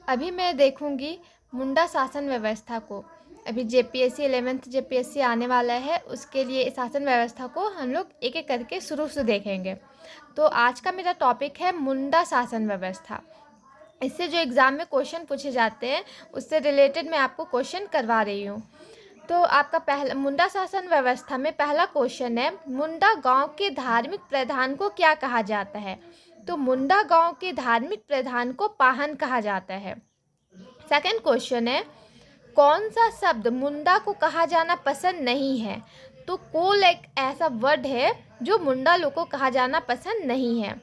अभी मैं देखूंगी मुंडा शासन व्यवस्था को। अभी जेपीएससी 11th जेपीएससी आने वाला है, उसके लिए इस शासन व्यवस्था को हम लोग एक एक करके शुरू से देखेंगे। तो आज का मेरा टॉपिक है मुंडा शासन व्यवस्था। इससे जो एग्ज़ाम में क्वेश्चन पूछे जाते हैं उससे रिलेटेड मैं आपको क्वेश्चन करवा रही हूँ। तो आपका पहला मुंडा शासन व्यवस्था में पहला क्वेश्चन है, मुंडा गांव के धार्मिक प्रधान को क्या कहा जाता है? तो मुंडा गांव के धार्मिक प्रधान को पाहन कहा जाता है। सेकंड क्वेश्चन है, कौन सा शब्द मुंडा को कहा जाना पसंद नहीं है? तो कोल एक ऐसा वर्ड है जो मुंडा लोग को कहा जाना पसंद नहीं है।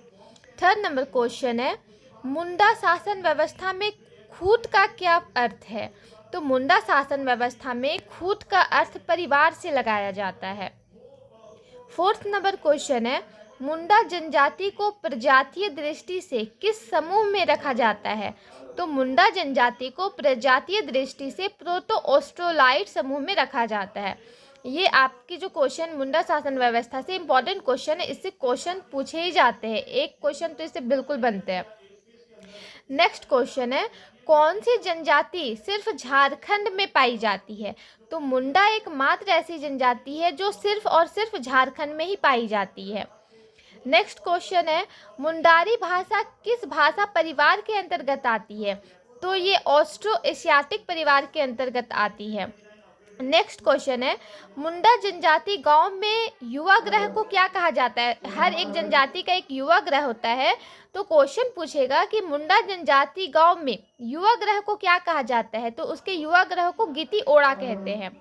थर्ड नंबर क्वेश्चन है, मुंडा शासन व्यवस्था में खूट का क्या अर्थ है? तो मुंडा शासन व्यवस्था में खूट का अर्थ परिवार से लगाया जाता है। फोर्थ नंबर क्वेश्चन है, मुंडा जनजाति को प्रजातीय दृष्टि से किस समूह में रखा जाता है? तो मुंडा जनजाति को प्रजातीय दृष्टि से प्रोटो ऑस्ट्रोलाइट समूह में रखा जाता है। ये आपकी जो क्वेश्चन मुंडा शासन व्यवस्था से इम्पोर्टेंट क्वेश्चन है, इससे क्वेश्चन पूछे ही जाते हैं, एक क्वेश्चन तो इससे बिल्कुल बनते हैं। नेक्स्ट क्वेश्चन है, कौन सी जनजाति सिर्फ झारखंड में पाई जाती है? तो मुंडा एकमात्र ऐसी जनजाति है जो सिर्फ और सिर्फ झारखंड में ही पाई जाती है। नेक्स्ट क्वेश्चन है, मुंडारी भाषा किस भाषा परिवार के अंतर्गत आती है? तो ये ऑस्ट्रो एशियाटिक परिवार के अंतर्गत आती है। नेक्स्ट क्वेश्चन है, मुंडा जनजाति गांव में युवा गृह को क्या कहा जाता है? हर एक जनजाति का एक युवा गृह होता है, तो क्वेश्चन पूछेगा कि मुंडा जनजाति गांव में युवा गृह को क्या कहा जाता है? तो उसके युवा गृह को गिती ओड़ा कहते हैं।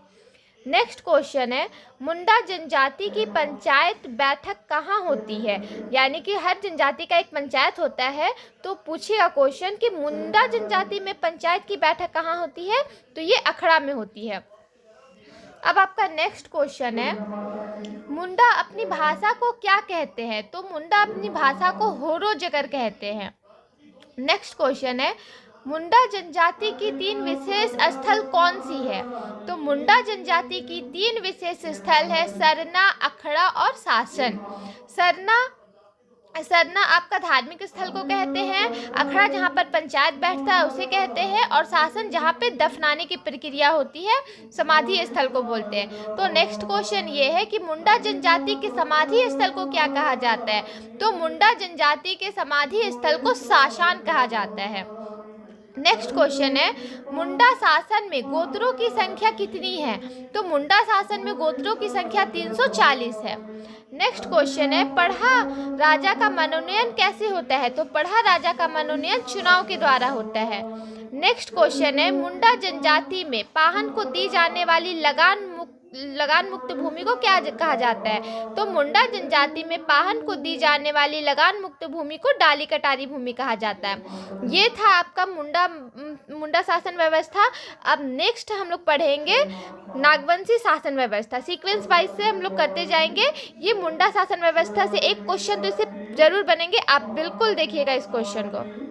नेक्स्ट क्वेश्चन है, मुंडा जनजाति की पंचायत बैठक कहाँ होती है? यानी कि हर जनजाति का एक पंचायत होता है, तो पूछेगा क्वेश्चन कि मुंडा जनजाति में पंचायत की बैठक कहाँ होती है? तो ये अखड़ा में होती है। अब आपका नेक्स्ट क्वेश्चन है, मुंडा अपनी भाषा को क्या कहते हैं? तो मुंडा अपनी भाषा को होरो जगर कहते हैं। नेक्स्ट क्वेश्चन है, मुंडा जनजाति की 3 विशेष स्थल कौन सी है? तो मुंडा जनजाति की 3 विशेष स्थल है सरना, अखड़ा और शासन। सरना आपका धार्मिक स्थल को कहते हैं, अखड़ा जहाँ पर पंचायत बैठता है उसे कहते हैं, और शासन जहाँ पे दफनाने की प्रक्रिया होती है समाधि स्थल को बोलते हैं। तो नेक्स्ट क्वेश्चन ये है कि मुंडा जनजाति के समाधि स्थल को क्या कहा जाता है? तो मुंडा जनजाति के समाधि स्थल को शासान कहा जाता है। नेक्स्ट क्वेश्चन है, मुंडा शासन में गोत्रों की संख्या कितनी है? तो मुंडा शासन में गोत्रों की संख्या 340 है। नेक्स्ट क्वेश्चन है, पढ़ा राजा का मनोनयन कैसे होता है? तो पढ़ा राजा का मनोनयन चुनाव के द्वारा होता है। नेक्स्ट क्वेश्चन है, मुंडा जनजाति में पाहन को दी जाने वाली लगान मुक्त भूमि को क्या कहा जाता है? तो मुंडा जनजाति में पाहन को दी जाने वाली लगान मुक्त भूमि को डाली कटारी भूमि कहा जाता है। ये था आपका मुंडा शासन व्यवस्था। अब नेक्स्ट हम लोग पढ़ेंगे नागवंशी शासन व्यवस्था। सीक्वेंस वाइज से हम लोग करते जाएंगे। ये मुंडा शासन व्यवस्था से एक क्वेश्चन तो इससे जरूर बनेंगे, आप बिल्कुल देखिएगा इस क्वेश्चन को।